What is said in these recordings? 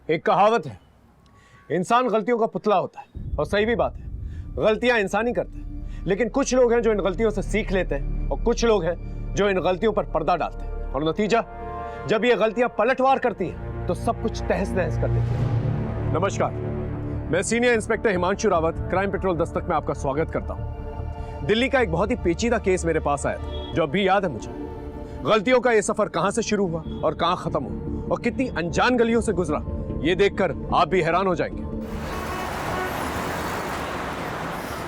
एक कहावत है, इंसान गलतियों का पुतला होता है, और सही भी बात है, गलतियां इंसान ही करते हैं। लेकिन कुछ लोग हैं जो इन गलतियों से सीख लेते हैं और कुछ लोग हैं जो इन गलतियों पर पर्दा डालते हैं, और नतीजा जब ये गलतियां पलटवार करती हैं तो सब कुछ तहस नहस कर देती हैं। नमस्कार, मैं senior inspector Himanshu Rawat, crime petrol Dastak में आपका स्वागत करता हूं। दिल्ली का एक बहुत ही पेचीदा केस मेरे पास आया था जो अभी याद है मुझे। गलतियों का ये सफर कहां से शुरू हुआ और कहां खत्म हुआ और कितनी अनजान गलियों से गुजरा, ये देखकर आप भी हैरान हो जाएंगे।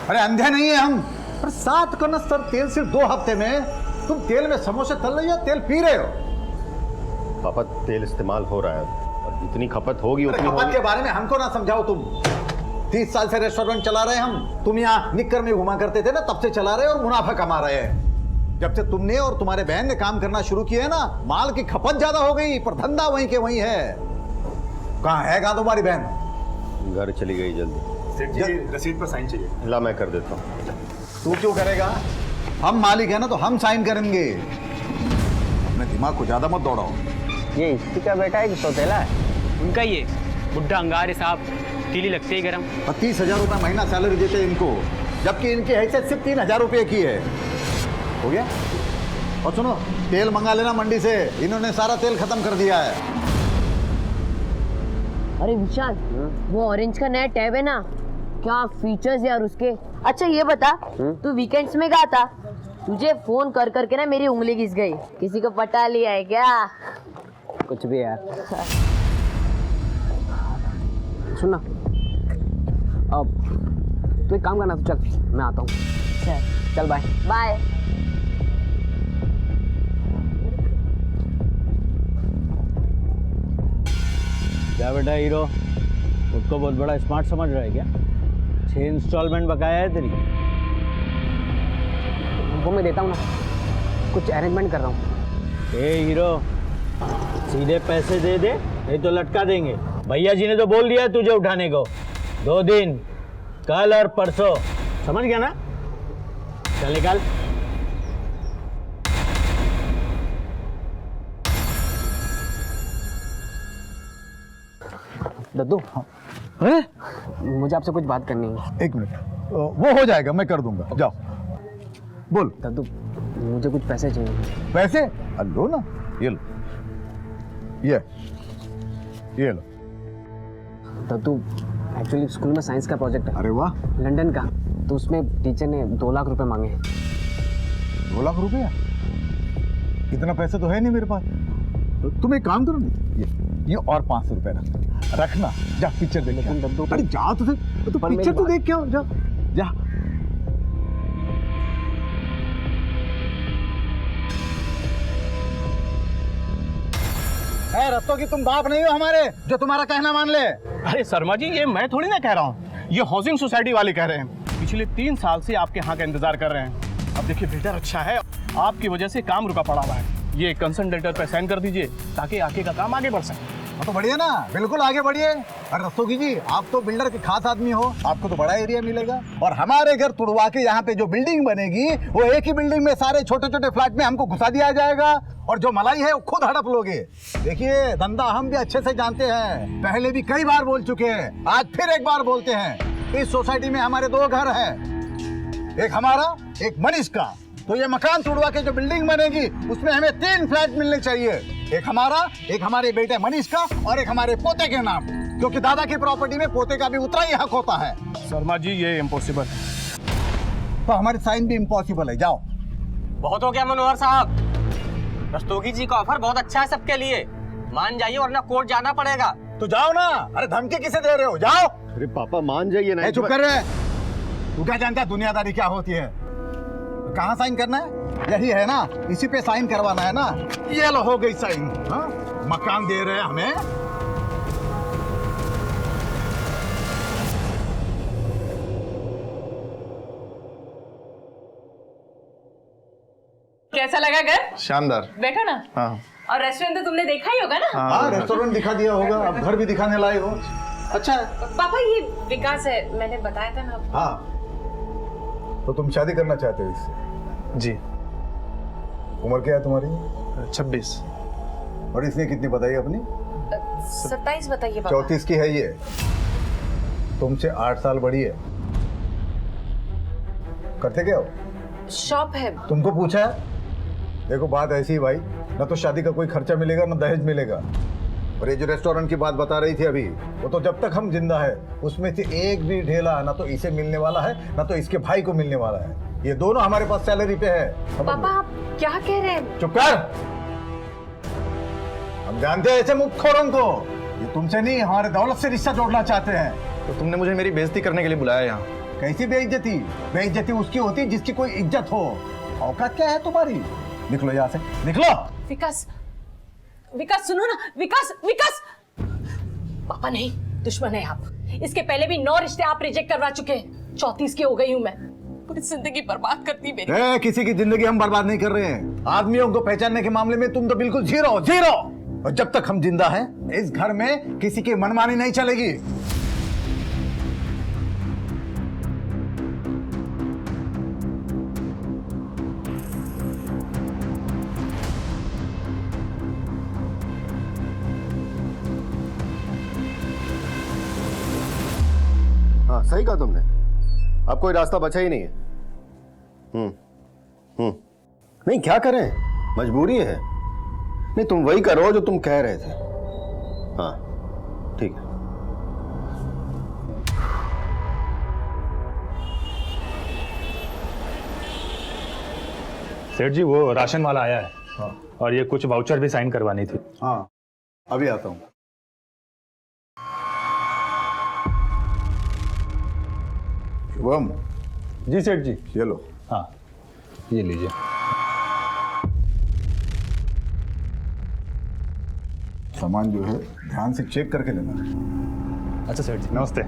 अरे अंधे नहीं है हम, पर 7 कनस्तर तेल सिर्फ 2 हफ्ते में। तुम तेल में समोसे तल रही हो, तेल पी रहे हो। पापा तेल इस्तेमाल हो रहा है और जितनी खपत होगी उतनी खपत के बारे में हमको ना समझाओ तुम। 30 साल से रेस्टोरेंट चला रहे हैं हम। तुम यहाँ निक्कर में घुमा करते थे ना, तब से चला रहे और मुनाफा कमा रहे हैं। जब से तुमने और तुम्हारे बहन ने काम करना शुरू किया है ना, माल की खपत ज्यादा हो गई पर धंधा वहीं के वहीं है। कहाँ है तुम्हारी बहन? घर चली गई जल्दी। सेठ जी रसीद पर साइन चाहिए। ला मैं कर देता हूँ। तू क्यों करेगा? हम मालिक है ना, तो हम साइन करेंगे। अपने दिमाग को ज्यादा मत दौड़ाओ। ये इसी का बेटा है कि सौतेला है? उनका ही है, बुढ़ा अंगार साहब, तीली लगते ही गरम। 30,000 रुपये महीना सैलरी देते हैं इनको, जबकि इनकी हैसियत सिर्फ 3,000 रुपये की है। हो गया? और सुनो, तेल मंगा लेना मंडी से, इन्होंने सारा तेल खत्म कर दिया है। अरे विशाल, वो ऑरेंज का नया टैब है ना, क्या फीचर्स यार उसके। अच्छा ये बता, तू वीकेंड्स में गया था? तुझे फोन कर करके ना मेरी उंगली घिस गई। किसी को पटा लिया है क्या? कुछ भी यार। सुनना, अब तू एक काम करना, तो चल मैं आता हूँ। चल बाय बाय। क्या बेटा हीरो, खुद को बहुत बड़ा स्मार्ट समझ रहा है क्या? 6 इंस्टॉलमेंट बकाया है तेरी। वो मैं देता हूँ ना, कुछ अरेंजमेंट कर रहा हूँ। ए हीरो, सीधे पैसे दे दे, नहीं तो लटका देंगे। भैया जी ने तो बोल दिया तुझे उठाने को। 2 दिन, कल और परसों, समझ गया ना? चल निकाल। दद्दू, अरे मुझे आपसे कुछ बात करनी है। 1 मिनट, वो हो जाएगा, मैं कर दूंगा। जाओ बोल। दद्दू, मुझे कुछ पैसे चाहिए। पैसे? लो ना, ये लो, ये लो। दद्दू, एक्चुअली स्कूल में साइंस का प्रोजेक्ट है। अरे वाह, लंदन का, तो उसमें टीचर ने 2 लाख रुपए मांगे हैं। 2 लाख रुपया? इतना पैसा तो है नहीं मेरे पास। तो तुम एक काम करो ना, ये और 500 रुपए रखना। जा पिक्चर देख के आ। अरे जा तो पिक्चर तो देख के आओ, जा जा। रस्तों की तुम बाप नहीं हो हमारे जो तुम्हारा कहना मान ले। अरे शर्मा जी, ये मैं थोड़ी ना कह रहा हूँ, ये हाउसिंग सोसाइटी वाले कह रहे हैं। पिछले 3 साल से आपके यहाँ का इंतजार कर रहे हैं। अब देखिए बिल्डर अच्छा है, आपकी वजह से काम रुका पड़ा हुआ है। ये कंसर्न लेटर पे साइन कर दीजिए ताकि आगे का काम आगे बढ़ सके। तो बढ़िया ना, बिल्कुल आगे बढ़िए। और रस्तोगी जी, आप तो बिल्डर के खास आदमी हो, आपको तो बड़ा एरिया मिलेगा। और हमारे घर तुड़वा के यहाँ पे जो बिल्डिंग बनेगी, वो एक ही बिल्डिंग में सारे छोटे छोटे फ्लैट में हमको घुसा दिया जाएगा, और जो मलाई है वो खुद हड़प लोगे। देखिए, धंधा हम भी अच्छे से जानते हैं, पहले भी कई बार बोल चुके हैं, आज फिर एक बार बोलते हैं। इस सोसाइटी में हमारे 2 घर हैं, एक हमारा, एक मनीष का। तो ये मकान तुड़वा के जो बिल्डिंग बनेगी, उसमें हमें 3 फ्लैट मिलने चाहिए। एक हमारा, एक हमारे बेटे मनीष का, और एक हमारे पोते के नाम, क्योंकि दादा की प्रॉपर्टी में पोते का भी उतना ही हक होता है। शर्मा जी, ये इम्पॉसिबल है। तो हमारी साइन भी इम्पॉसिबल है। जाओ। बहुत हो गया मनोहर साहब, रस्तोगी जी का ऑफर बहुत अच्छा है सबके लिए, मान जाइए वरना कोर्ट जाना पड़ेगा। तो जाओ ना। अरे धमकी किसे दे रहे हो? जाओ। अरे पापा मान जाइए ना। चुप कर रहे। तू क्या जानता है दुनियादारी क्या होती है? कहाँ साइन करना है? यही है ना, इसी पे साइन करवाना है ना। ये लो, हो गई साइन। हाँ, मकान दे रहे हैं हमें। कैसा लगा घर? शानदार। बैठो ना। हाँ। और रेस्टोरेंट तो तुमने देखा ही होगा ना? हाँ, रेस्टोरेंट दिखा दिया होगा, अब घर भी दिखाने लाए हो। अच्छा है। पापा, ये विकास है, मैंने बताया था ना। हाँ, तो तुम शादी करना चाहते हो इससे? जी। उम्र क्या है तुम्हारी? 26। और इसने कितनी बताई अपनी? 27 बताइए पापा। 34 की है ये, तुमसे 8 साल बड़ी है। करते क्या हो? शॉप है। तुमको पूछा है? देखो बात ऐसी है भाई, ना तो शादी का कोई खर्चा मिलेगा ना दहेज मिलेगा। और ये जो रेस्टोरेंट की बात बता रही थी अभी, वो तो जब तक हम जिंदा है उसमें से एक भी ढेला ना तो इसे मिलने वाला है ना तो इसके भाई को मिलने वाला है। ये दोनों हमारे पास सैलरी पे है। पापा आप क्या कह रहे हैं? चुप कर। हम जानते हैं ऐसे मुखोरों को, ये तुमसे नहीं हमारे दौलत से रिश्ता जोड़ना चाहते हैं। तो तुमने मुझे मेरी बेइज्जती करने के लिए बुलाया यहाँ? कैसी बेइज्जती? बेइज्जती उसकी होती है जिसकी कोई इज्जत हो। औकात क्या है तुम्हारी? निकलो यहाँ से, निकलो। विकास, विकास सुनो ना, विकास, विकास। पापा नहीं, दुश्मन है आप। इसके पहले भी 9 रिश्ते आप रिजेक्ट करवा चुके हैं। 34 की हो गई हूँ मैं। पूरी जिंदगी बर्बाद करती मेरी। किसी की जिंदगी हम बर्बाद नहीं कर रहे हैं। आदमियों को पहचानने के मामले में तुम तो बिल्कुल जीरो जीरो। और जब तक हम जिंदा हैं इस घर में किसी की मनमानी नहीं चलेगी। हाँ सही कहा तुमने, अब कोई रास्ता बचा ही नहीं है। नहीं क्या करें, मजबूरी है। नहीं तुम वही करो जो तुम कह रहे थे। हाँ ठीक है। सेठ जी वो राशन वाला आया है। हाँ। और ये कुछ वाउचर भी साइन करवानी थी। हाँ अभी आता हूँ। शुभम। जी सेठ जी। ये लो। हाँ ये लीजिए। सामान जो है ध्यान से चेक करके लेना। अच्छा सेठ जी नमस्ते।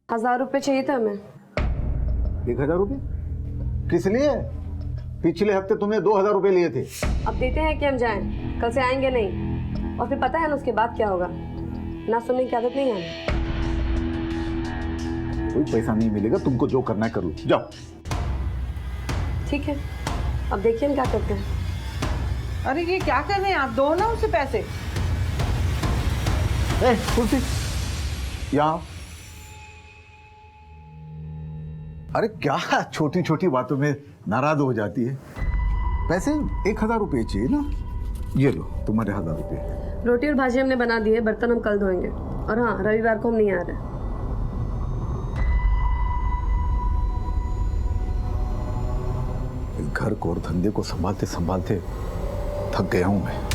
₹1000 चाहिए था हमें। 1000 रुपये किस लिए? पिछले हफ्ते तुमने 2000 रुपये लिए थे। अब देते हैं कि हम जाएं, कल से आएंगे नहीं। और फिर पता है ना उसके बाद क्या होगा। ना सुनने की आदत नहीं है। कोई पैसा नहीं मिलेगा, तुमको जो करना है कर लो, जाओ। ठीक है, अब देखिए हम क्या करते हैं। अरे ये क्या कर रहे हैं आप? दो ना उसे पैसे। कुर्सी यहाँ। अरे क्या छोटी छोटी बातों में नाराज हो जाती है। पैसे 1000 रुपये चाहिए ना, ये लो तुम्हारे 1000 रुपये। रोटी और भाजी हमने बना दी है, बर्तन हम कल धोएंगे। और हाँ, रविवार को हम नहीं आ रहे। इस घर को और धंधे को संभालते संभालते थक गया हूं मैं।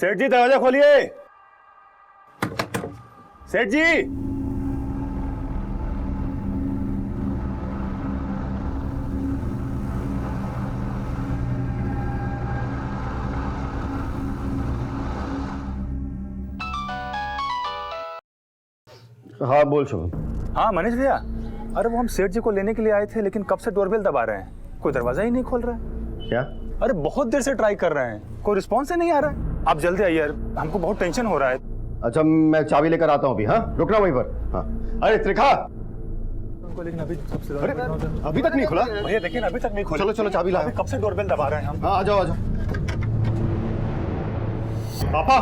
सेठ जी दरवाजा खोलिए। सेठ जी। हाँ बोल शुभम। हाँ मनीष भैया, अरे वो हम सेठ जी को लेने के लिए आए थे, लेकिन कब से डोरबेल दबा रहे हैं, कोई दरवाजा ही नहीं खोल रहा है। क्या? अरे बहुत देर से ट्राई कर रहे हैं, कोई रिस्पॉन्स ही नहीं आ रहा है। आप जल्दी आइए यार, हमको बहुत टेंशन हो रहा है। अच्छा मैं चाबी लेकर आता हूँ अभी। हाँ रुकना वहीं पर। हाँ अरे त्रिखा, लेकिन अभी अरे अभी तक नहीं खुला भैया, देखिए अभी तक नहीं खुला। चलो चलो चाबी ला। कब से डोरबेल दबा रहे हैं हम। हाँ आ जाओ आ जाओ। पापा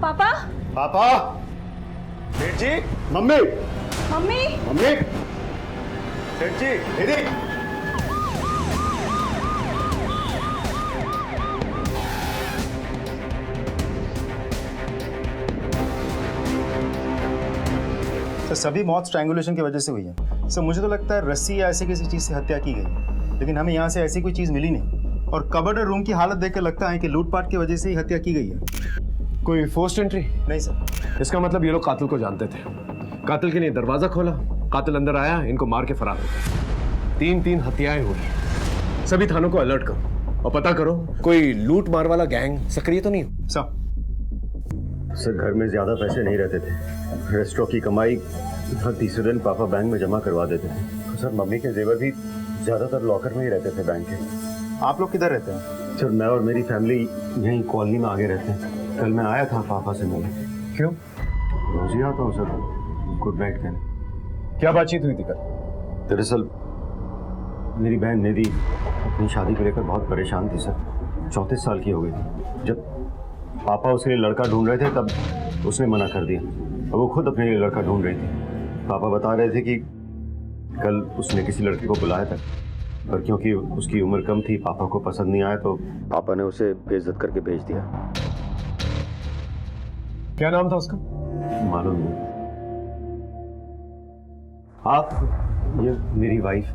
पापा पापा। सेठ जी। Mummy mummy mummy. सेठ जी दीदी। सर सभी मौत स्ट्रैंगुलेशन की वजह से हुई है। सर मुझे तो लगता है रस्सी या ऐसी किसी चीज़ से हत्या की गई, लेकिन हमें यहाँ से ऐसी कोई चीज़ मिली नहीं। और कबर्ड और रूम की हालत देख कर लगता है कि लूटपाट की वजह से ही हत्या की गई है। कोई फोर्स्ड एंट्री? नहीं सर। इसका मतलब ये लोग कातिल को जानते थे। कातिल के लिए दरवाजा खोला, कातिल अंदर आया, इनको मार के फरार हो गया। 3 हत्याएं हुई। सभी थानों को अलर्ट करो और पता करो कोई लूट मार वाला गैंग सक्रिय तो नहीं हो। सर घर में ज्यादा पैसे नहीं रहते थे। रेस्टोरेंट की कमाई हर तीसरे दिन पापा बैंक में जमा करवा देते थे। तो सर मम्मी के जेवर भी ज्यादातर लॉकर में ही रहते थे बैंक के। आप लोग किधर रहते हैं? सर मैं और मेरी फैमिली यहीं कॉलोनी में आगे रहते हैं। कल मैं आया था पापा से मिलने। क्यों? रोज ही आता हूँ सर गुड नाइट कहने। क्या बातचीत हुई थी कल? दरअसल मेरी बहन निधि अपनी शादी को लेकर बहुत परेशान थी सर। 34 साल की हो गई थी। जब पापा उसके लिए लड़का ढूंढ रहे थे तब उसने मना कर दिया और वो खुद अपने लिए लड़का ढूंढ रही थी। पापा बता रहे थे कि कल उसने किसी लड़के को बुलाया था, पर क्योंकि उसकी उम्र कम थी पापा को पसंद नहीं आया तो पापा ने उसे बेइज्जत करके भेज दिया। क्या नाम था उसका? मालूम नहीं। आप ये मेरी वाइफ।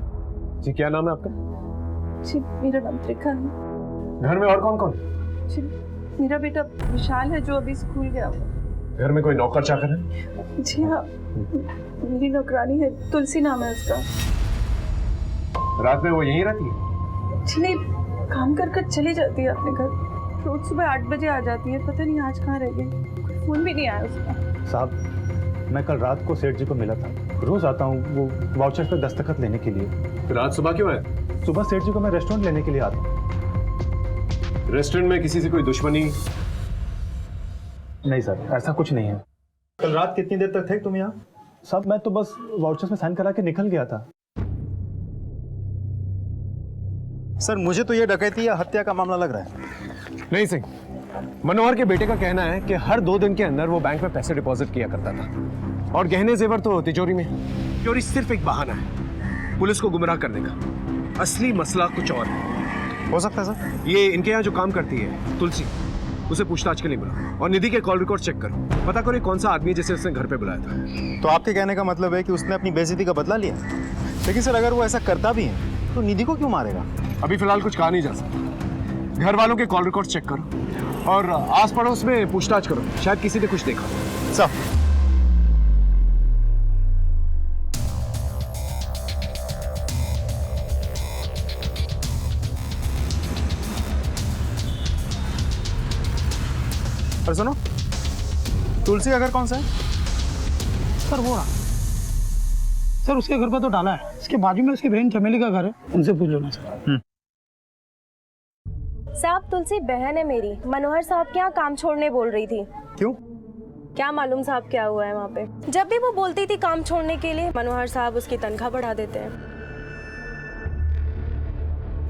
जी क्या नाम है आपका? जी मेरा नाम त्रिखा है। घर में और कौन कौन? जी मेरा बेटा विशाल है जो अभी स्कूल गया हुआ। घर में कोई नौकर चाकर है? जी हाँ, मेरी नौकरानी है, तुलसी नाम है उसका। रात में वो यहीं रहती है? जी नहीं, काम कर कर चली जाती है अपने घर। रोज सुबह 8 बजे आ जाती है, पता नहीं आज कहाँ रह गई। फोन भी नहीं आया उसका। साहब मैं कल रात को सेठ जी को मिला था। रोज आता हूँ वो वाउचर पे दस्तखत लेने के लिए। रात सुबह क्यों आए? सुबह सेठ जी को मैं रेस्टोरेंट लेने के लिए आता हूँ। रेस्टोरेंट में किसी से कोई दुश्मनी? नहीं सर ऐसा कुछ नहीं है। कल रात कितनी देर तक थे तुम यहाँ? साहब मैं तो बस वाउचर्स में साइन करा के निकल गया था। सर मुझे तो ये डकैती या हत्या का मामला लग रहा है। नहीं सिंह, मनोहर के बेटे का कहना है कि हर 2 दिन के अंदर वो बैंक में पैसे डिपॉजिट किया करता था और गहने जेवर तो तिजोरी में। चोरी सिर्फ एक बहाना है पुलिस को गुमराह करने का। असली मसला कुछ और है। हो सकता है सर। ये इनके यहाँ जो काम करती है तुलसी, उसे पूछताछ के लिए बुलाओ और निधि के कॉल रिकॉर्ड चेक करो। पता करो कौन सा आदमी जिसे उसने घर पे बुलाया था। तो आपके कहने का मतलब है कि उसने अपनी बेइज्जती का बदला लिया। लेकिन सर अगर वो ऐसा करता भी है तो निधि को क्यों मारेगा? अभी फिलहाल कुछ कहा नहीं जा सकता। घर वालों के कॉल रिकॉर्ड चेक करो और आस पड़ोस में पूछताछ करो, शायद किसी ने कुछ देखा। सर और सुनो, तुलसी का घर कौन सा है? सर वो सर उसके घर पर तो डाला है, इसके बाजू में उसकी बहन चमेली का घर है, उनसे पूछ लेना सर। साहब तुलसी बहन है मेरी, मनोहर साहब के यहाँ काम छोड़ने बोल रही थी। क्यों? क्या मालूम साहब क्या हुआ है वहाँ पे। जब भी वो बोलती थी काम छोड़ने के लिए मनोहर साहब उसकी तनख्वाह बढ़ा देते हैं।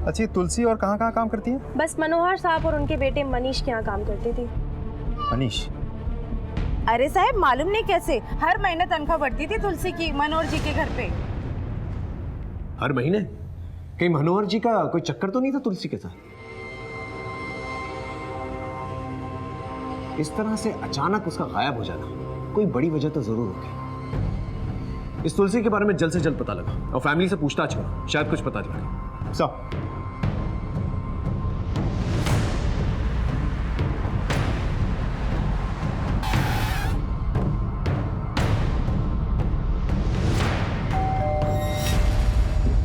अच्छी तुलसी और कहाँ कहाँ काम करती है? बस मनोहर साहब और उनके बेटे मनीष के यहाँ काम करती थी। मनीष? अरे साहब मालूम नहीं कैसे हर महीने तनख्वाह बढ़ती थी तुलसी की मनोहर जी के घर पे। हर महीने? कहीं मनोहर जी का कोई चक्कर तो नहीं था तुलसी के साथ? इस तरह से अचानक उसका गायब हो जाना कोई बड़ी वजह तो जरूर होगी। इस तुलसी के बारे में जल्द से जल्द पता लगा और फैमिली से पूछताछ करो, शायद कुछ पता चले। सब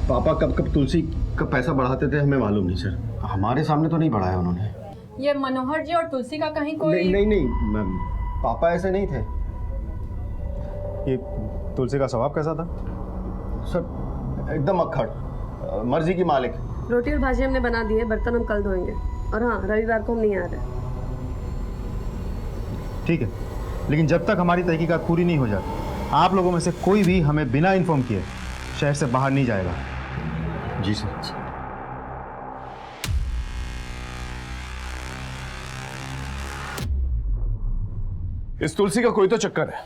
पापा कब कब तुलसी का पैसा बढ़ाते थे हमें मालूम नहीं सर। हमारे सामने तो नहीं बढ़ाया उन्होंने। ये मनोहर जी और तुलसी का कहीं कोई नहीं मैम, पापा ऐसे नहीं थे। ये तुलसी का स्वभाव कैसा था? सर एकदम अक्खड़, मर्जी की मालिक। रोटी और भाजी हमने बना दी है, बर्तन हम कल धोएंगे। और हाँ रविवार को हम नहीं आ रहे। ठीक है, लेकिन जब तक हमारी तहकीकात पूरी नहीं हो जाती आप लोगों में से कोई भी हमें बिना इन्फॉर्म किए शहर से बाहर नहीं जाएगा। जी सर। इस तुलसी का कोई तो चक्कर है।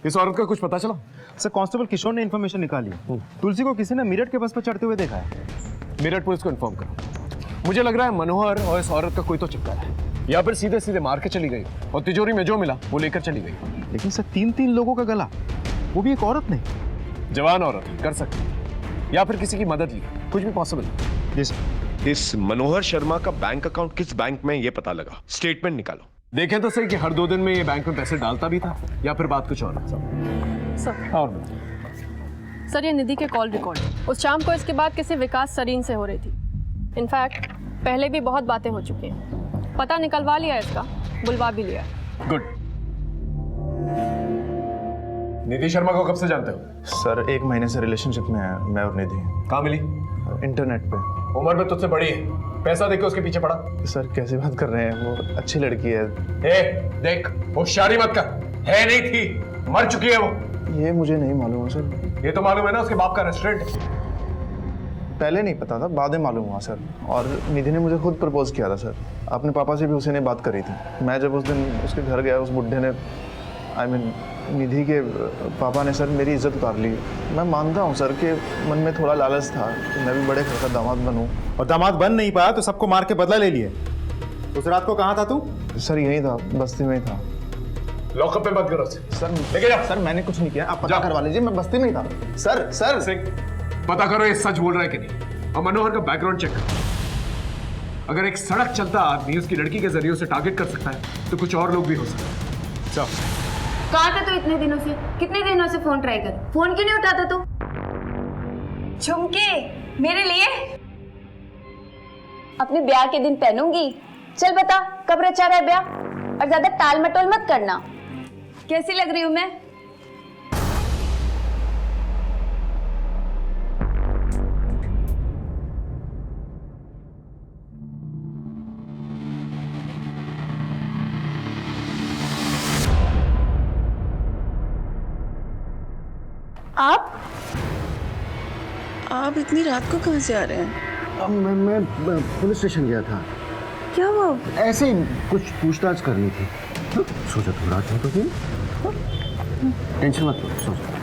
इस औरत का कुछ पता चला? सर कांस्टेबल किशोर ने इन्फॉर्मेशन निकाली है। तुलसी को किसी ने मेरठ के बस पर चढ़ते हुए देखा है। मेरठ पुलिस को इन्फॉर्म करो। मुझे लग रहा है मनोहर और इस औरत का कोई तो चक्कर है, या फिर सीधे सीधे मार के चली गई और तिजोरी में जो मिला वो लेकर चली गई। लेकिन सर 3 लोगों का गला, वो भी एक औरत नहीं। जवान औरत कर सकती, या फिर किसी की मदद ली, कुछ भी पॉसिबल है। इस मनोहर शर्मा का बैंक अकाउंट किस बैंक में ये पता लगा, स्टेटमेंट निकालो। देखें तो सही कि हर 2 दिन में ये बैंक में पैसे डालता भी था या फिर बात कुछ और। सर और सर ये निधि के कॉल रिकॉर्ड। उस शाम को इसके बाद किसी विकास सरीन से हो रही थी। इनफैक्ट पहले भी बहुत बातें हो चुकी हैं। पता निकलवा लिया इसका, बुलवा भी लिया। गुड। निधि शर्मा को कब से जानते हो? सर 1 महीने से रिलेशनशिप में है मैं और निधि। कहाँ मिली? इंटरनेट पे। उम्र में तुझसे बड़ी है, पैसा देके उसके पीछे पड़ा। सर कैसी बात कर रहे हैं, वो अच्छी लड़की है। देख होशियारी मत कर, है नहीं थी, मर चुकी है वो। ये मुझे नहीं मालूम है सर। ये तो मालूम है ना, उसके बाप का रेस्टोरेंट है। पहले नहीं पता था, बाद में मालूम हुआ सर। और निधि ने मुझे खुद प्रपोज किया था सर। अपने पापा से भी उसी ने बात करी थी। मैं जब उस दिन उसके घर गया, उस बुढ़े ने निधि के पापा ने सर मेरी इज्जत उतार ली। मैं मानता हूँ सर कि मन में थोड़ा लालच था कि मैं भी बड़े घर का दामाद बनूँ। और दामाद बन नहीं पाया तो सबको मार के बदला ले लिए। उस रात को कहाँ था तू? सर यहीं था, बस्ती में ही था। लॉकअप पे मत करो सर। लेके जाओ। सर मैंने कुछ नहीं किया, आप पता करवा लीजिए, मैं बस्ती में ही था। सर सिंह, पता करो ये सच बोल रहा है कि नहीं, और मनोहर का बैकग्राउंड चेक करो। अगर एक सड़क चलता आदमी उसकी लड़की के जरिए उसे टारगेट कर सकता है तो कुछ और लोग भी हो सकते हैं। चलो। कहाँ था तू इतने दिनों से? कितने दिनों से फोन ट्राई कर, फोन क्यों नहीं उठाता तू? झुमके मेरे लिए अपने ब्याह के दिन पहनूंगी। चल बता कब रचा रहा है ब्याह, और ज्यादा टाल मटोल मत करना। कैसी लग रही हूं मैं? आप इतनी रात को कहाँ से आ रहे हैं? अब मैं पुलिस स्टेशन गया था। क्या हुआ? ऐसे ही कुछ पूछताछ करनी थी। सोचा तुम रात में तो थी। टेंशन मत लो, सोचा।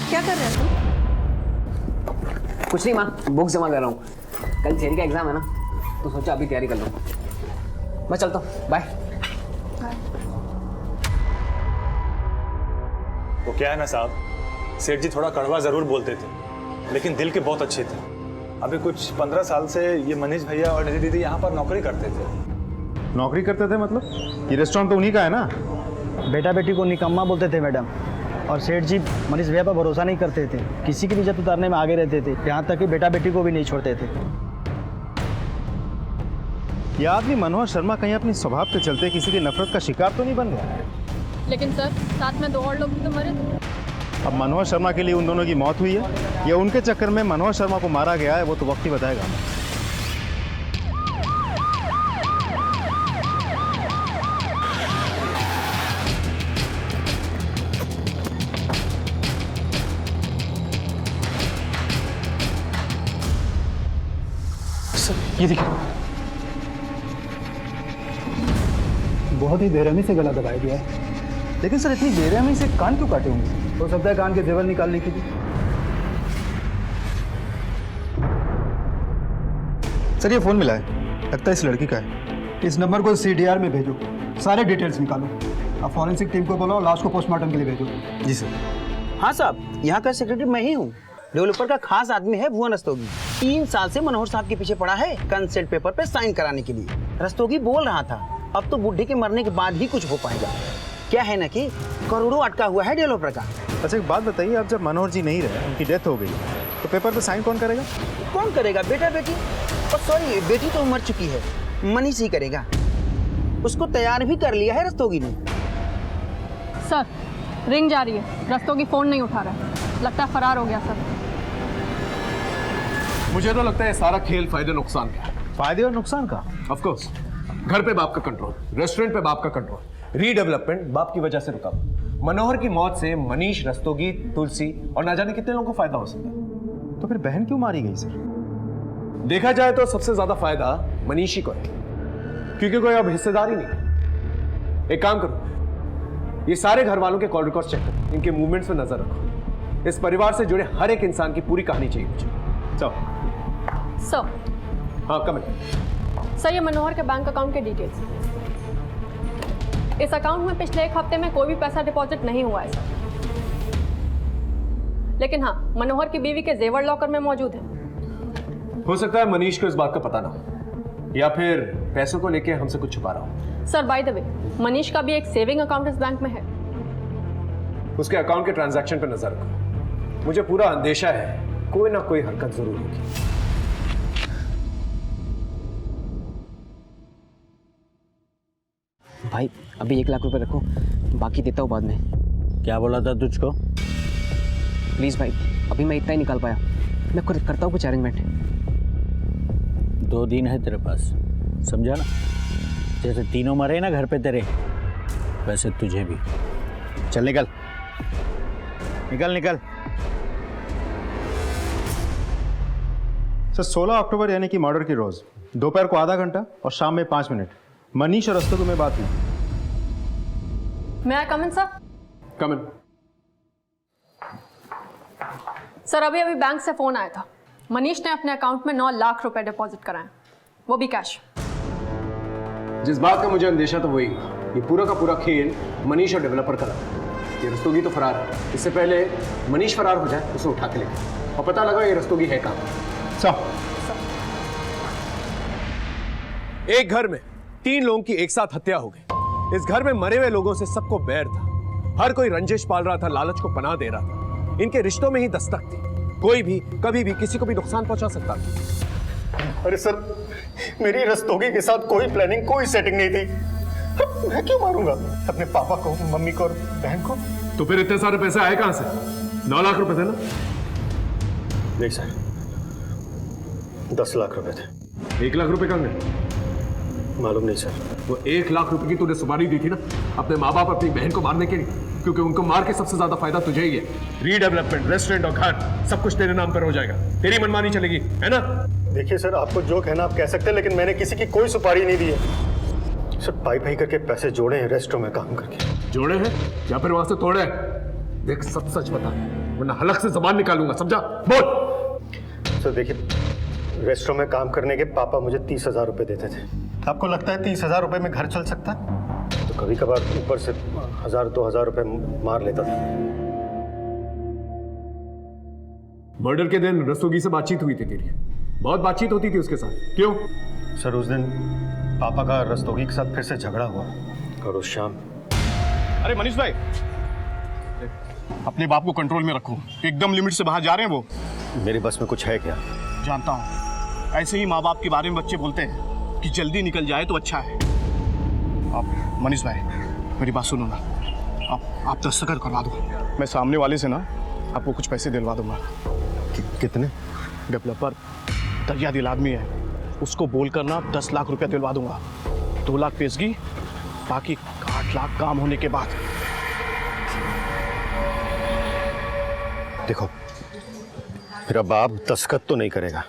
क्या कर रहे हैं तुम? कुछ नहीं माँ, बुक जमा कर रहा हूँ। कल थियरी का एग्जाम है ना, तो सोचा अभी तैयारी कर लूँ। मैं चलता हूँ, बाय। वो क्या है ना साहब, सेठ जी थोड़ा कड़वा जरूर बोलते थे, लेकिन दिल के बहुत अच्छे थे। अभी कुछ 15 साल से ये मनीष भैया और निधि दीदी यहाँ पर नौकरी करते थे। नौकरी करते थे मतलब? ये रेस्टोरेंट तो उन्हीं का है ना? बेटा बेटी को निकम्मा बोलते थे मैडम, और सेठ जी मनीष भैया पर भरोसा नहीं करते थे। किसी की भी इज्जत उतारने में आगे रहते थे, यहाँ तक कि बेटा बेटी को भी नहीं छोड़ते थे। यह आदमी मनोहर शर्मा कहीं अपनी स्वभाव के चलते किसी की नफरत का शिकार तो नहीं बन गया? लेकिन सर साथ में 2 और लोग भी तो मरे थे। अब मनोहर शर्मा के लिए उन दोनों की मौत हुई है या उनके चक्कर में मनोहर शर्मा को मारा गया है, वो तो वक्त ही बताएगा। ये देखिए, बहुत ही बेरहमी से गला दबाया गया है। लेकिन सर इतनी बेरहमी से कान क्यों काटे होंगे? हो सकता है कान के जेवर निकालने की थी। सर ये फोन मिला है, लगता है इस लड़की का है। इस नंबर को CDR में भेजो, सारे डिटेल्स निकालो। अब फॉरेंसिक टीम को बोलो, लाश को पोस्टमार्टम के लिए भेजो। जी सर। हाँ साहब, यहाँ का सेक्रेटरी मैं ही हूँ। डेवलपर का खास आदमी है भुवन रस्तोगी। 3 साल से मनोहर साहब के पीछे पड़ा है कंसेंट पेपर पे साइन कराने के लिए। रस्तोगी बोल रहा था अब तो बुढ़े के मरने के बाद ही कुछ हो पाएगा। क्या है ना कि करोड़ों अटका हुआ है डेवलपर का। अच्छा एक बात बताइए, अब जब मनोहर जी नहीं रहे, उनकी डेथ हो गई, तो पेपर पे साइन कौन करेगा? कौन करेगा? बेटा बेटी। और सॉरी, बेटी तो मर चुकी है, मनीष ही करेगा। उसको तैयार भी कर लिया है रस्तोगी ने। सर रिंग जा रही है, रस्तोगी फोन नहीं उठा रहा है, लगता है फरार हो गया सर। मुझे तो लगता है सारा खेल फायदे नुकसान का है। फायदे और नुकसान का? Of course. घर पे बाप का कंट्रोल, रेस्टोरेंट पे बाप का कंट्रोल, रीडेवलपमेंट बाप की वजह से रुका। मनोहर की मौत से मनीष, रस्तोगी, तुलसी और ना जाने कितने लोगों को फायदा हो सकता है। तो फिर बहन क्यों मारी गई सर? देखा जाए तो सबसे ज्यादा फायदा मनीष ही को है, क्योंकि कोई अब हिस्सेदार ही नहीं। एक काम करो, ये सारे घर वालों के कॉल रिकॉर्ड चेक करो, इनके मूवमेंट्स पे नजर रखो। इस परिवार से जुड़े हर एक इंसान की पूरी कहानी चाहिए मुझे। सर। हाँ कमिंग। सर, ये मनोहर के बैंक अकाउंट के डिटेल्स। इस अकाउंट में पिछले 1 हफ्ते में कोई भी पैसा डिपॉजिट नहीं हुआ है सर, लेकिन हाँ, मनोहर की बीवी के जेवर लॉकर में मौजूद है। हो सकता है मनीष को इस बात का पता ना हो, या फिर पैसों को लेके हमसे कुछ छुपा रहा हो। Sir, by the way, Manish का भी एक सेविंग अकाउंट इस बैंक में है। उसके अकाउंट के ट्रांजैक्शन पर नजर रखो, मुझे पूरा अंदेशा है कोई ना कोई हरकत जरूर होगी। भाई अभी 1 लाख रुपए रखो, बाकी देता हूँ बाद में। क्या बोला था तुझको? प्लीज भाई, अभी मैं इतना ही निकाल पाया, मैं खुद करता हूँ कुछ अरेंजमेंट। 2 दिन है तेरे पास, समझा ना? जैसे तीनों मरे ना घर पे तेरे, वैसे तुझे भी। चल निकल निकल निकल। सर 16 अक्टूबर यानी कि मर्डर की रोज, दोपहर को आधा घंटा और शाम में 5 मिनट मनीष और रस्तोगी में बात हुई। मैं कम इन सर? कम इन। सर, अभी अभी बैंक से फोन आया था। मनीष ने अपने अकाउंट में 9 लाख रुपए डिपॉजिट कराए, वो भी कैश। जिस बात का मुझे अंदेशा था वही, ये पूरा का पूरा खेल मनीष और डेवलपर का लगा। ये रस्तोगी तो फरार है, इससे पहले मनीष फरार हो जाए उसे उठा के लेकर, और पता लगा ये रस्तोगी है कहाँ। एक घर में 3 लोगों की एक साथ हत्या हो गई। इस घर में मरे हुए लोगों से सबको बैर था, हर कोई रंजिश पाल रहा था, लालच को पनाह दे रहा था। इनके रिश्तों में ही दस्तक थी, कोई भी कभी भी किसी को भी नुकसान पहुंचा सकता था। अरे सर, मेरी रस्तोगी के साथ कोई प्लानिंग, कोई सेटिंग नहीं थी। मैं क्यों मारूंगा अपने पापा को, मम्मी को और बहन को? तो फिर इतने सारे पैसे आए कहां से? 9 लाख रुपए थे ना? नहीं सर, 10 लाख रुपए थे। 1 लाख रुपए कहां गए? मालूम नहीं सर। वो 1 लाख रुपए की तूने सुपारी दी थी ना अपने माँ बाप अपनी बहन को मारने के लिए, क्योंकि उनको मार के सबसे ज्यादा फायदा तुझे ही है। रीडेवलपमेंट, रेस्टोरेंट और घर सब कुछ तेरे नाम पर हो जाएगा, तेरी मनमानी चलेगी, है ना? देखिए सर, आपको जो कहना आप कह सकते हैं, लेकिन मैंने किसी की कोई सुपारी नहीं दी है सर। पाई पाई करके पैसे जोड़े हैं रेस्टोरेंट में काम करके। जोड़े हैं या फिर वहां से तोड़े हैं? देख सब सच बता, वरना हलक से जबान निकालूंगा, समझा? बोल। सर देखिए, रेस्टोरेंट में काम करने के पापा मुझे 30,000 रुपए देते थे। आपको लगता है 30,000 रुपए में घर चल सकता है? तो कभी कभार ऊपर से 1,000-2,000 रुपए मार लेता था। मर्डर के दिन रस्तोगी से बातचीत हुई थी तेरी? बहुत बातचीत होती थी उसके साथ, क्यों? सर उस दिन पापा का रस्तोगी के साथ फिर से झगड़ा हुआ, और उस शाम। अरे मनीष भाई, अपने बाप को कंट्रोल में रखो, एकदम लिमिट से बाहर जा रहे हैं वो। मेरे बस में कुछ है क्या? जानता हूँ, ऐसे ही माँ बाप के बारे में बच्चे बोलते हैं कि जल्दी निकल जाए तो अच्छा है। आप मनीष भाई मेरी बात सुनो ना, आप दस्तखत करवा दो, मैं सामने वाले से ना आपको कुछ पैसे दिलवा दूंगा। कितने? डेवलपर दरिया दिल आदमी है, उसको बोलकर ना 10 लाख रुपया दिलवा दूंगा। 2 लाख पेशगी, बाकी 8 लाख काम होने के बाद। देखो, मेरा बाप दस्तखत तो नहीं करेगा,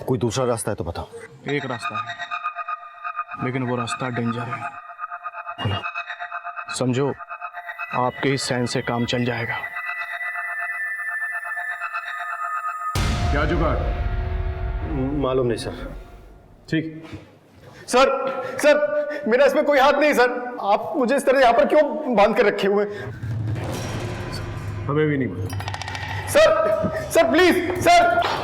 कोई दूसरा रास्ता है तो बताओ। एक रास्ता है, लेकिन वो रास्ता डेंजर है। समझो, आपके ही साइन से काम चल जाएगा। क्या जुगाड़? मालूम नहीं सर। ठीक। सर मेरा इसमें कोई हाथ नहीं सर। आप मुझे इस तरह यहाँ पर क्यों बांध कर रखे हुए? हमें भी नहीं मालूम। Sir please sir.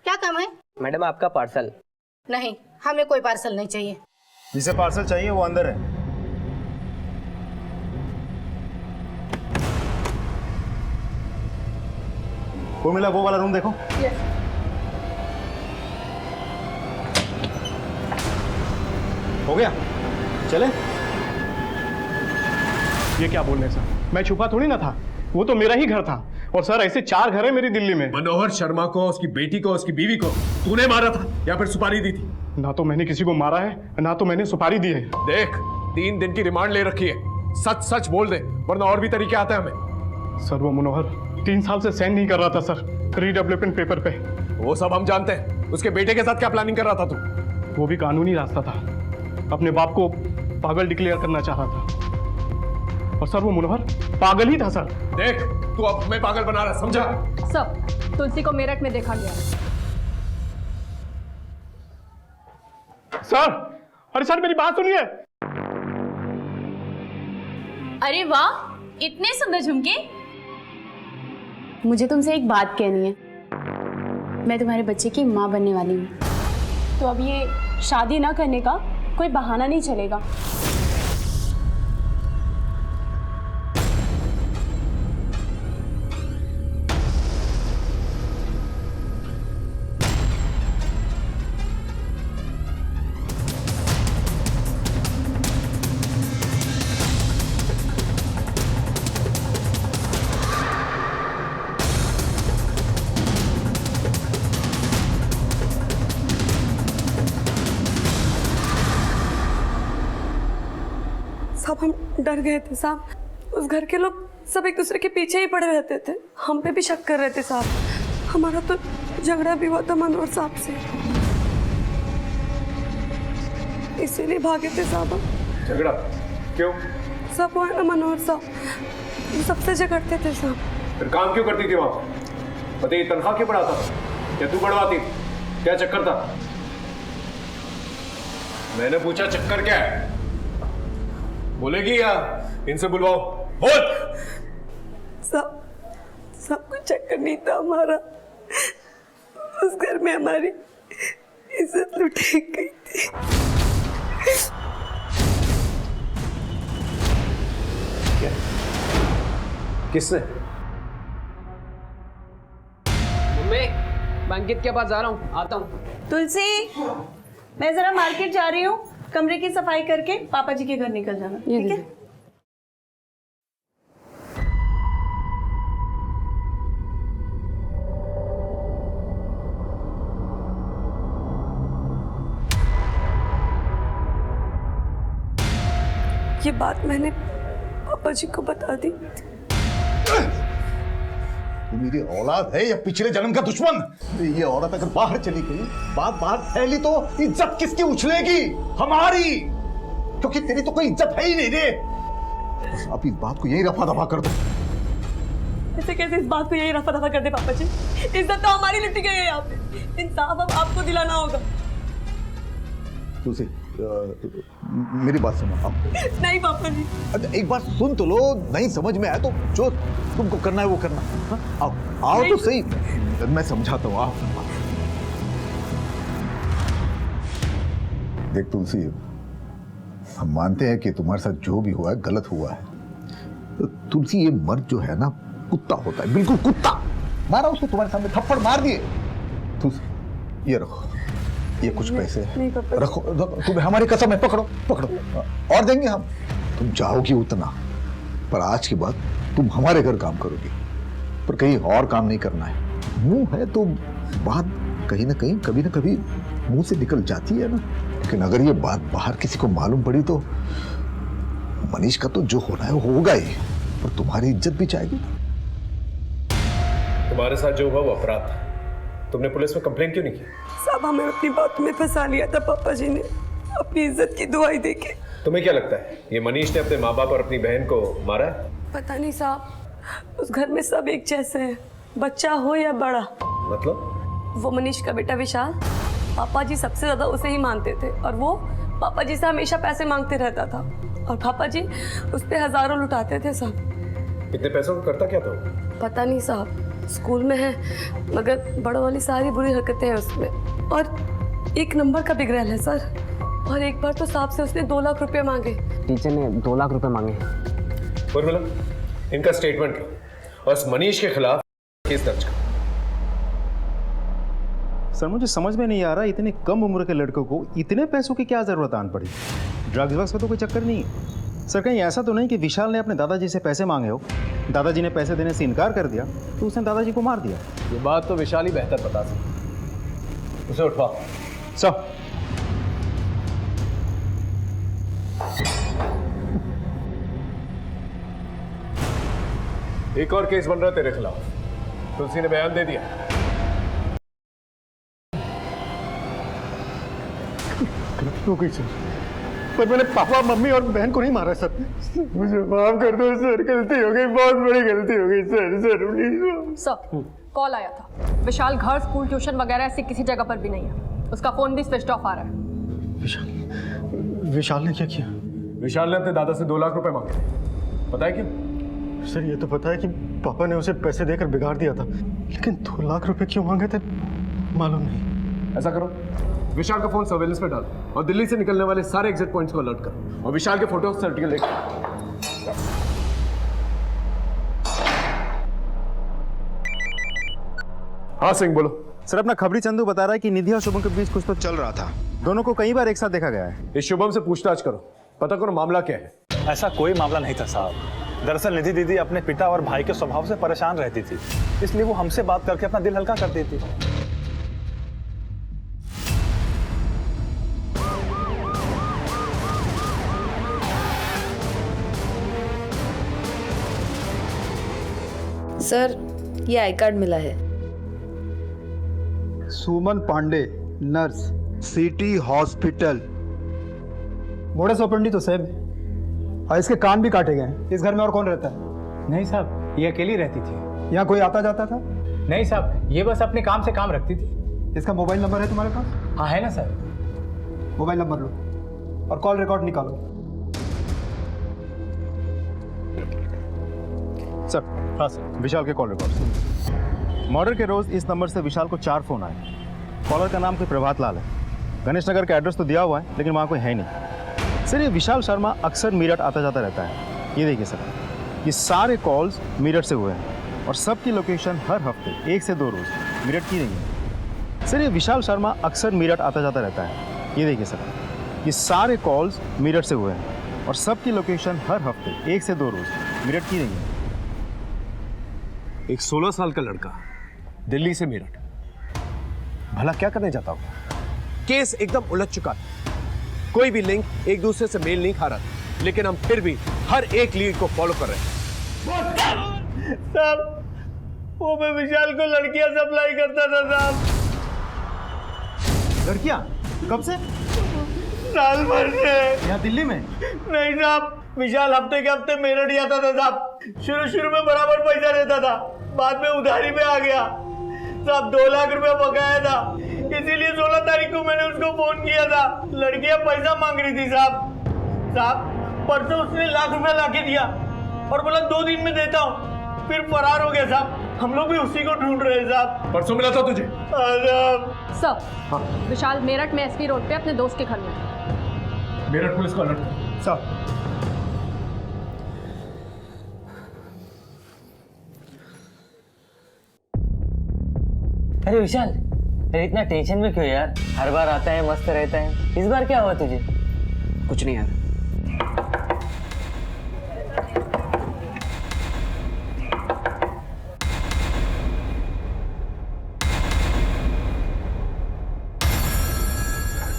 क्या काम है? मैडम आपका पार्सल। नहीं, हमें कोई पार्सल नहीं चाहिए। जिसे पार्सल चाहिए वो अंदर है। वो मिला, वो वाला रूम देखो। हो गया, चले। ये क्या बोल रहे सर, मैं छुपा थोड़ी ना था, वो तो मेरा ही घर था। और सर ऐसे 4 घर है मेरी दिल्ली में। मनोहर शर्मा को, उसकी बेटी को, उसकी बीवी को तूने मारा था या फिर सुपारी दी थी? ना तो मैंने किसी को मारा है, ना तो मैंने सुपारी दी है। देख, 3 दिन की रिमांड ले रखी है, सच सच बोल दे, वरना और भी तरीके आते हैं हमें। सर वो मनोहर 3 साल से साइन नहीं कर रहा था सर, रीडेवलपमेंट पेपर पे। वो सब हम जानते हैं। उसके बेटे के साथ क्या प्लानिंग कर रहा था तू? वो भी कानूनी रास्ता था, अपने बाप को पागल डिक्लेयर करना चाह रहा था। और सर वो मनोहर पागल ही था सर। देख, तू अब हमें पागल बना रहा है, समझा? सर, तुलसी को मेरठ में देखा गया। सर, अरे सर मेरी बात सुनिए। अरे वाह, इतने सुंदर झुमके। मुझे तुमसे एक बात कहनी है। मैं तुम्हारे बच्चे की माँ बनने वाली हूँ, तो अब ये शादी ना करने का कोई बहाना नहीं चलेगा। साहब हम डर गए थे साहब। उस घर के लोग सब एक दूसरे के पीछे ही पड़े रहते थे, हम पे भी शक कर रहे थे साहब। हमारा तो झगड़ा भी हुआ था मनोहर साहब से, इसीलिए भागे थे साहब हम। झगड़ा क्यों? सब वो है ना मनोहर साहब, वो सबसे झगड़ते थे साहब। फिर काम क्यों करती थी वहां? पति की तनख्वाह क्यों बढ़ाता था? क्या तू बढ़वाती? क्या चक्कर था? मैंने पूछा चक्कर क्या है? बोलेगी या इनसे बुलवाओ? बोल। सब कुछ चक्कर नहीं था हमारा, उस घर में हमारी इज्जत लुटी गई थी। क्या? किसने? मम्मी, मैं अंकित के पास जा रहा हूँ, आता हूँ। तुलसी, मैं जरा मार्केट जा रही हूँ, कमरे की सफाई करके पापा जी के घर निकल जाना, ठीक है? ये बात मैंने पापा जी को बता दी। तू मेरी औलाद है या पिछले जन्म का दुश्मन? ये औरत अगर बाहर चली गई, बात बाहर फैली तो इज्जत किसकी उछलेगी? हमारी, क्योंकि तेरी तो कोई इज्जत है ही नहीं रे। बस आप इस बात को यही रफा दफा कर दो। ऐसे कैसे इस बात को यही रफा दफा कर दे पापा जी? इज्जत तो हमारी लुटी गई है यहाँ पे, इंसाफ अब आपको दिलाना होगा। तुलसी, मेरी बात सुनो आप। नहीं पापा जी। अच्छा एक बार सुन तो लो, नहीं समझ में आया तो जो तुमको करना है वो करना। हाँ? आओ तो सही, मैं समझाता हूँ। आप देख तुलसी, हम मानते हैं कि तुम्हारे साथ जो भी हुआ है गलत हुआ है। तो तुलसी, ये मर्द जो है ना कुत्ता होता है, बिल्कुल कुत्ता। मारा उसको, तुम्हारे सामने थप्पड़ मार दिए। तुलसी ये रखो, ये कुछ पैसे रखो, तुम्हें हमारी कसम है, पकड़ो पकड़ो, और देंगे हम। तुम चाहोगी उतना, पर आज के बाद तुम हमारे घर काम करोगी, पर कहीं और काम नहीं करना है। मुंह है तो बात कहीं ना कहीं कभी ना कभी मुंह से निकल जाती है ना, लेकिन अगर ये बात बाहर किसी को मालूम पड़ी तो मनीष का तो जो होना है वो होगा ही, पर तुम्हारी इज्जत भी जाएगी। तुम्हारे साथ जो हुआ वो अपराध था, तुमने पुलिस में कंप्लेन क्यों नहीं की? साहब हमें अपनी बात में फंसा लिया था पापा जी ने, अपनी इज्जत की दुआई देके। तुम्हें क्या लगता है ये मनीष ने अपने माँ बाप और अपनी बहन को मारा है? पता नहीं साहब, उस घर में सब एक जैसे हैं, बच्चा हो या बड़ा। मतलब? वो मनीष का बेटा विशाल, पापा जी सबसे ज्यादा उसे ही मानते थे, और वो पापा जी से हमेशा पैसे मांगते रहता था, और पापा जी उस पर हजारों लुटाते थे साहब। इतने पैसों को करता क्या था? पता नहीं साहब, स्कूल में है मगर बड़ों वाली सारी बुरी हरकतें हैं उसमें, और एक नंबर का बिगड़ैल है सर। और एक बार तो साहब से उसने 2 लाख रुपए मांगे। टीचर ने 2 लाख रुपए मांगे। उर्मिला, इनका स्टेटमेंट लो और इस मनीष के खिलाफ केस दर्ज करो। सर मुझे समझ में नहीं आ रहा, इतने कम उम्र के लड़कों को इतने पैसों की क्या जरूरत आन पड़ी? ड्रग्स वग्स का तो कोई चक्कर नहीं है सर। कहीं ऐसा तो नहीं कि विशाल ने अपने दादाजी से पैसे मांगे हो, दादाजी ने पैसे देने से इनकार कर दिया तो उसने दादाजी को मार दिया? ये बात तो विशाल ही बेहतर बता सकता। उसे उठवाओ। सर एक और केस बन रहा है तेरे खिलाफ। तुलसी ने बयान दे दिया। गलती हो गई सर, पर मैंने पापा मम्मी और बहन को नहीं मारा सर। मुझे माफ कर दो सर, गलती हो गई, बहुत बड़ी गलती हो गई sir. Sir please. Sir call आया था, विशाल घर, स्कूल, ट्यूशन वगैरह ऐसी किसी जगह पर भी नहीं है। उसका फोन भी स्विच ऑफ आ रहा है। विशाल ने क्या किया? विशाल ने अपने दादा से 2 लाख रुपए मांगे। पता है क्यों? सर ये तो पता है कि पापा ने उसे पैसे देकर बिगाड़ दिया था, लेकिन 2 लाख रुपए क्यों मांगे थे मालूम नहीं। ऐसा करो, विशाल का फोन सर्वेलेंस पे डालो और दिल्ली से निकलने वाले सारे एग्जिट पॉइंट्स को अलर्ट करो और विशाल के फोटो सर्टिफिकेट लेकर। हाँ सिंह बोलो। सर अपना खबरी चंदू बता रहा है कि निधि और शुभम के बीच कुछ तो चल रहा था। दोनों को कई बार एक साथ देखा गया है। इस शुभम से पूछताछ करो, पता करो मामला क्या है। ऐसा कोई मामला नहीं था साहब। दरअसल निधि दीदी अपने पिता और भाई के स्वभाव से परेशान रहती थी, इसलिए वो हमसे बात करके अपना दिल हल्का करती थी। सर ये आई कार्ड मिला है। Suman Pandey, nurse, city hospital. Modus operandi तो सेम है और इसके कान भी काटे गए। इस घर में और कौन रहता है? नहीं साहब, ये अकेली रहती थी। यहाँ कोई आता जाता था? नहीं साहब, ये बस अपने काम से काम रखती थी। इसका मोबाइल नंबर है तुम्हारे पास? हाँ है ना सर। मोबाइल नंबर लो और कॉल रिकॉर्ड निकालो। सर। हाँ सर, विशाल के कॉल रिकॉर्ड। मर्डर के रोज इस नंबर से विशाल को 4 फोन आए। कॉलर का नाम कोई प्रभात लाल है। गणेश नगर का एड्रेस तो दिया हुआ है, लेकिन वहाँ कोई है नहीं। सर ये विशाल शर्मा अक्सर मीरठ आता जाता रहता है। ये देखिए सर, ये सारे कॉल्स मीरठ से हुए हैं और सबकी लोकेशन हर हफ्ते 1 से 2 रोज मीरठ की रही है। सर ये विशाल शर्मा अक्सर मीरठ आता जाता रहता है। ये देखिए सर, ये सारे कॉल्स मीरठ से हुए हैं और सबकी लोकेशन हर हफ्ते 1 से 2 रोज मीरठ की रही है। एक 16 साल का लड़का दिल्ली से मेरठ, भला क्या करने जाता होगा? केस एकदम उलझ चुका था, कोई भी लिंक एक दूसरे से मेल नहीं खा रहा था, लेकिन हम फिर भी हर एक लीड को फॉलो कर रहे हैं। साहब, वो मैं विशाल को लड़कियां सप्लाई करता था साहब। लड़कियां? कब से? साल भर से। यहाँ दिल्ली में? नहीं साहब, विशाल हफ्ते के हफ्ते मेरठ ही आता था साहब। शुरू में बराबर पैसा देता था, बाद में उधारी पे आ गया साहब। 2 लाख रुपया बकाया था, इसीलिए 16 तारीख को मैंने उसको फोन किया था। लड़कियां पैसा मांग रही थी साहब। परसों उसने 1 लाख रुपया लाके दिया और बोला 2 दिन में देता हूँ, फिर फरार हो गया साहब। हम लोग भी उसी को ढूंढ रहे हैं साहब। परसों मिला था तुझे? सर, विशाल मेरठ में एसपी रोड पे अपने दोस्त के घर में। मेरठ पुलिस को अलर्ट करो। सर। अरे विशाल, अरे इतना टेंशन में क्यों यार? हर बार आता है मस्त रहता है, इस बार क्या हुआ तुझे? कुछ नहीं यार।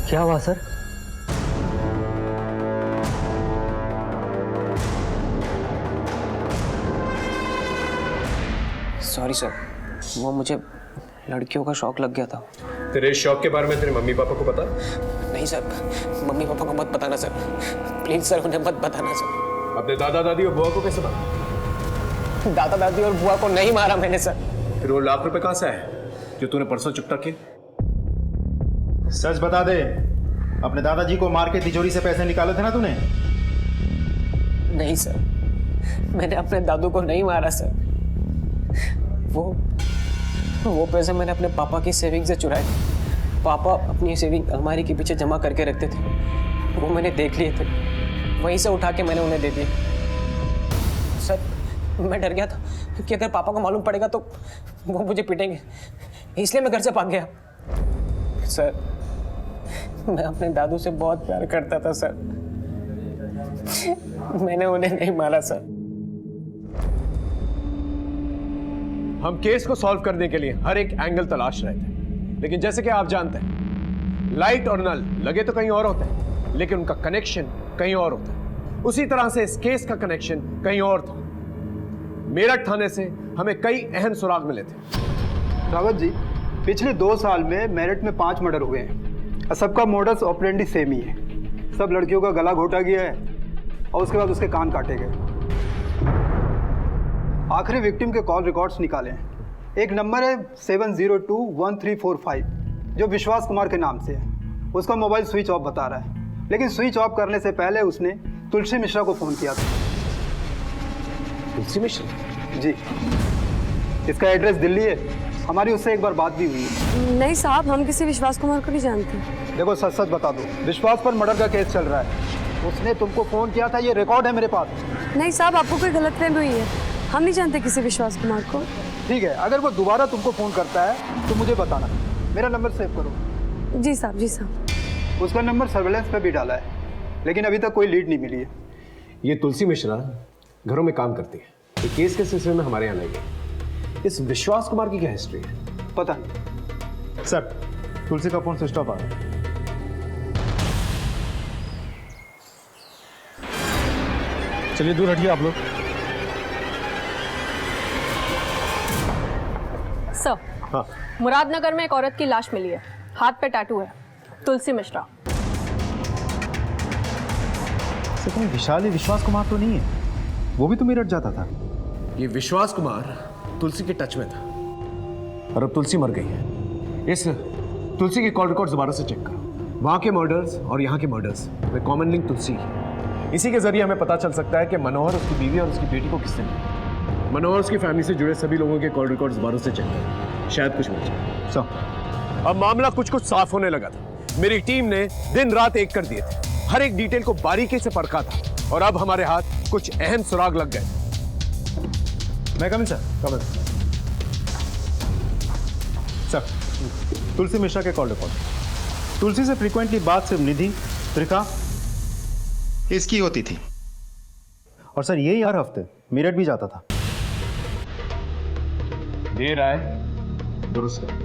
क्या हुआ सर? सॉरी सर, वो मुझे लड़कियों का शौक लग गया था। तेरे शौक के बारे में तेरे मम्मी पापा को पता? नहीं सर, मम्मी पापा को मत बताना सर, प्लीज सर, उन्हें मत बताना सर। अपने दादा दादी और बुआ को कैसे पता? दादा दादी और बुआ को नहीं मारा मैंने सर। फिर वो 1 लाख रुपए कहाँ से आए जो तूने परसों चुकता किए? सच बता दे, अपने दादाजी को मार के तिजोरी से पैसे निकाले थे ना तूने? नहीं सर, मैंने अपने दादू को नहीं मारा सर। वो पैसे मैंने अपने पापा की सेविंग से चुराए थे। पापा अपनी सेविंग अलमारी के पीछे जमा करके रखते थे, वो मैंने देख लिए थे, वहीं से उठा के मैंने उन्हें दे दिए। सर मैं डर गया था कि अगर पापा को मालूम पड़ेगा तो वो मुझे पीटेंगे, इसलिए मैं घर से भाग गया। सर मैं अपने दादू से बहुत प्यार करता था सर, मैंने उन्हें नहीं मारा सर। हम केस को सॉल्व करने के लिए हर एक एंगल तलाश रहे थे, लेकिन जैसे कि आप जानते हैं, लाइट और नल लगे तो कहीं और होते हैं, लेकिन उनका कनेक्शन कहीं और होता है। उसी तरह से इस केस का कनेक्शन कहीं और था। मेरठ थाने से हमें कई अहम सुराग मिले थे। रावत जी, पिछले 2 साल में मेरठ में 5 मर्डर हुए हैं और सबका मोडस ऑपरेंडी सेम ही है। सब लड़कियों का गला घोटा गया है और उसके बाद उसके कान काटे गए। आखिरी विक्टिम के कॉल रिकॉर्ड्स निकाले हैं। एक नंबर है 7021345 जो विश्वास कुमार के नाम से है। उसका मोबाइल स्विच ऑफ बता रहा है, लेकिन स्विच ऑफ करने से पहले उसने तुलसी मिश्रा को फ़ोन किया था। तुलसी मिश्रा? जी, इसका एड्रेस दिल्ली है। हमारी उससे एक बार बात भी हुई है। नहीं साहब, हम किसी विश्वास कुमार को नहीं जानते। देखो, सच सच बता दो, विश्वास पर मर्डर का केस चल रहा है। उसने तुमको फ़ोन किया था, ये रिकॉर्ड है मेरे पास। नहीं साहब, आपको कोई गलतफहमी हुई है। हम नहीं जानते किसी विश्वास कुमार को। ठीक है, अगर वो दोबारा तुमको फ़ोन करता है तो मुझे बताना। मेरा नंबर सेव करो। जी साहब, जी साहब। उसका नंबर सर्वेलेंस पे भी डाला है, लेकिन अभी तक कोई लीड नहीं मिली है। ये तुलसी मिश्रा घरों में काम करती है। ये केस के सिलसिले में हमारे यहाँ लाई गई। इस विश्वास कुमार की क्या हिस्ट्री है? पता नहीं सर। तुलसी का फोन स्विच ऑफ आ रहा है। चलिए दूर हटिए आप लोग। सर, हाँ। मुरादनगर में एक औरत की लाश मिली है, हाथ पे टैटू है, तुलसी मिश्रा। कहीं विशाल विश्वास कुमार तो नहीं है? वो भी तो मेरठ जाता था। ये विश्वास कुमार तुलसी के टच में था और अब तुलसी मर गई है। इस तुलसी के कॉल रिकॉर्ड दोबारा से चेक करो। वहाँ के मर्डर्स और यहाँ के मर्डर्स में कॉमन लिंक तुलसी है। इसी के जरिए हमें पता चल सकता है कि मनोहर उसकी बीवी और उसकी बेटी को किसने मिला। मनोहर उसकी फैमिली से जुड़े सभी लोगों के कॉल रिकॉर्ड्स दोबारा से चेक करो, शायद कुछ मिल जाए। अब मामला कुछ साफ होने लगा था। मेरी टीम ने दिन रात एक कर दिए थे, हर एक डिटेल को बारीकी से परखा था और अब हमारे हाथ कुछ अहम सुराग लग गए। मैं coming sir? Coming sir. Tulsi Mishra के कॉल रिकॉर्ड। तुलसी से फ्रीक्वेंटली बात सिर्फ निधि, त्रिका इसकी होती थी और सर यही हर हफ्ते मेरठ भी जाता था। देर आए दुरुस्त कर।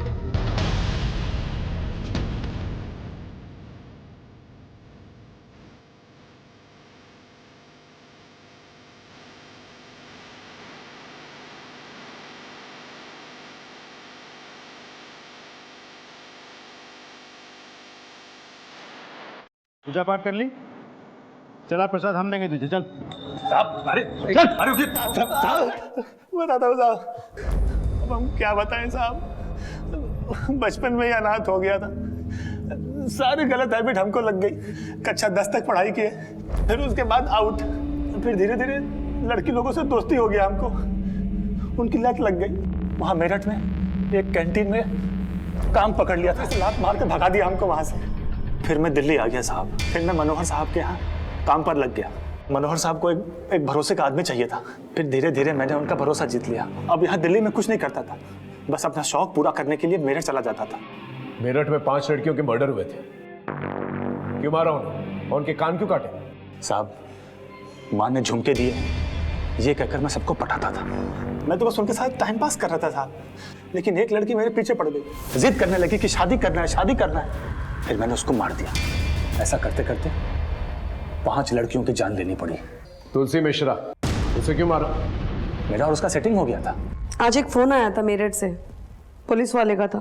पूजा पाठ कर ली? चला प्रसाद हम देंगे तुझे, चल। साहब, अरे चल, अरे उठिए साहब। बताता हूँ साहब, अब हम क्या बताएं साहब। बचपन में ही अनाथ हो गया था, सारी गलत हैबिट हमको लग गई। कक्षा 10 तक पढ़ाई किए, फिर उसके बाद आउट, फिर धीरे धीरे लड़की लोगों से दोस्ती हो गया हमको, उनकी लत लग गई। वहाँ मेरठ में एक कैंटीन में काम पकड़ लिया था, लात मार के भगा दिया हमको वहाँ से। फिर मैं दिल्ली आ गया साहब, फिर मैं मनोहर साहब के यहाँ काम पर लग गया। मनोहर साहब को एक भरोसे का आदमी चाहिए था, फिर धीरे धीरे मैंने उनका भरोसा जीत लिया। अब यहाँ दिल्ली में कुछ नहीं करता था, बस अपना शौक पूरा करने के लिए मेरठ चला जाता था। मेरठ में 5 लड़कियों के मर्डर हुए थे, क्यों मारा उन्हें और उनके कान क्यों काटे? साहब, माँ ने झुमके दिए ये कहकर मैं सबको पटाता था। मैं तो बस उनके साथ टाइम पास कर रहा था साहब, लेकिन एक लड़की मेरे पीछे पड़ गई, जिद करने लगी कि शादी करना है, शादी करना है। फिर मैंने उसको मार दिया। ऐसा करते करते 5 लड़कियों की जान लेनी पड़ी। तुलसी मिश्रा, उसे क्यों मारा? मेरा और उसका सेटिंग हो गया था। आज एक फोन आया था मेरठ से, पुलिस वाले का था।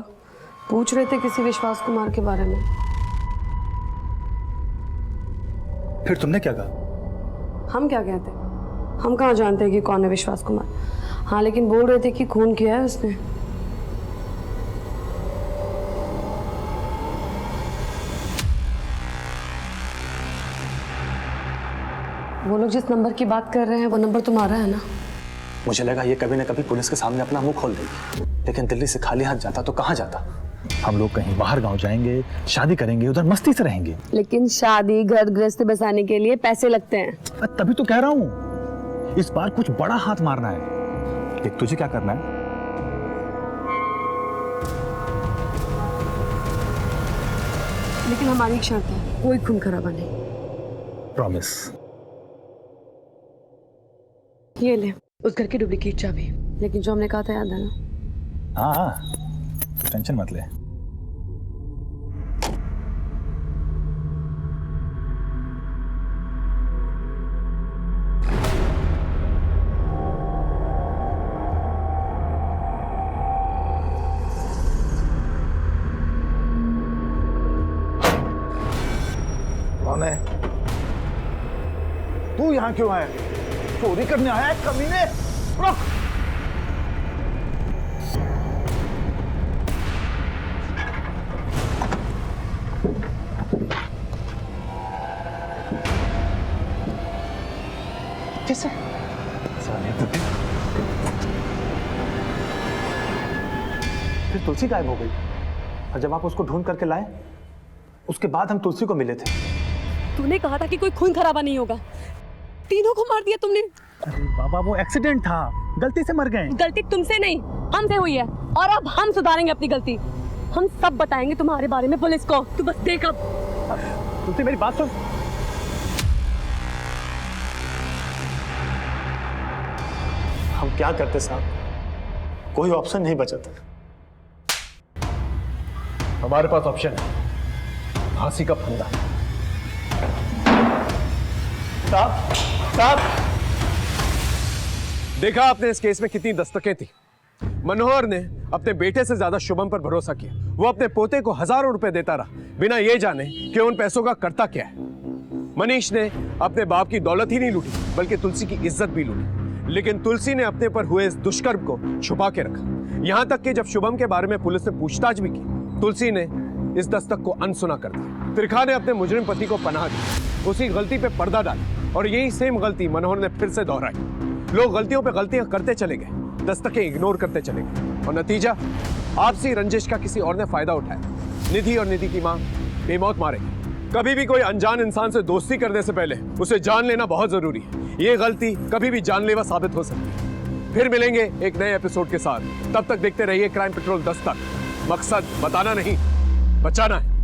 पूछ रहे थे किसी विश्वास कुमार के बारे में। फिर तुमने क्या कहा? हम क्या कहते, हम कहाँ जानते हैं कि कौन है विश्वास कुमार। हाँ, लेकिन बोल रहे थे कि खून किया है उसने। वो लोग जिस नंबर की बात कर रहे हैं वो नंबर तुम्हारा है ना? मुझे लगा ये कभी न कभी पुलिस के सामने अपना मुंह खोल देगी, लेकिन दिल्ली से खाली हाथ जाता तो कहाँ जाता। हम लोग कहीं बाहर गांव जाएंगे, शादी करेंगे, उधर मस्ती से रहेंगे। लेकिन शादी घर गृहस्थी बसाने के लिए पैसे लगते हैं। तभी तो कह रहा हूँ, इस बार कुछ बड़ा हाथ मारना है। देख, तुझे क्या करना है? लेकिन हमारी एक शर्त है, कोई खून खराबा नहीं। प्रॉमिस। ये ले उस घर की डुप्लीकेट चाबी, लेकिन जो हमने कहा था याद है ना? हाँ, टेंशन मत ले। यहाँ क्यों आया? चोरी करने आया है कमीने? रुक! कैसे? फिर तुलसी गायब हो गई और जब आप उसको ढूंढ करके लाए उसके बाद हम तुलसी को मिले थे। तूने कहा था कि कोई खून खराबा नहीं होगा, तीनों को मार दिया तुमने। अरे बाबा वो एक्सीडेंट था, गलती से मर गए। गलती तुमसे नहीं हमसे हुई है और अब हम सुधारेंगे अपनी गलती। हम सब बताएंगे तुम्हारे बारे में पुलिस को, तू बस देख। अब तुलसी मेरी बात सुन। हम क्या करते साहब, कोई ऑप्शन नहीं बचा था। हमारे पास ऑप्शन है, फांसी का फंदा। साहब साहब, देखा आपने इस केस में कितनी दस्तकें थी। मनोहर ने अपने बेटे से ज्यादा शुभम पर भरोसा किया। वो अपने पोते को हजारों रुपए देता रहा बिना ये जाने कि उन पैसों का करता क्या है। मनीष ने अपने बाप की दौलत ही नहीं लूटी बल्कि तुलसी की इज्जत भी लूटी। लेकिन तुलसी ने अपने पर हुए इस दुष्कर्म को छुपा के रखा। यहां तक कि जब शुभम के बारे में पुलिस ने पूछताछ भी की, तुलसी ने इस दस्तक को अनसुना कर दिया। त्रिखा ने अपने मुजरिम पति को पनाह दी, उसी गलती पे पर्दा डाला और यही सेम गलती मनोहर ने फिर से दोहराई। लोग गलतियों पे गलतियां करते चले गए, दस्तकें इग्नोर करते चले गए और नतीजा आपसी रंजिश का किसी और ने फायदा उठाया। निधि और निधि की मां बेमौत मारे। कभी भी कोई अनजान इंसान से दोस्ती करने से पहले उसे जान लेना बहुत जरूरी है। ये गलती कभी भी जानलेवा साबित हो सकती है। फिर मिलेंगे एक नए एपिसोड के साथ, तब तक देखते रहिए क्राइम पेट्रोल दस्तक। मकसद बताना नहीं, बचाना है।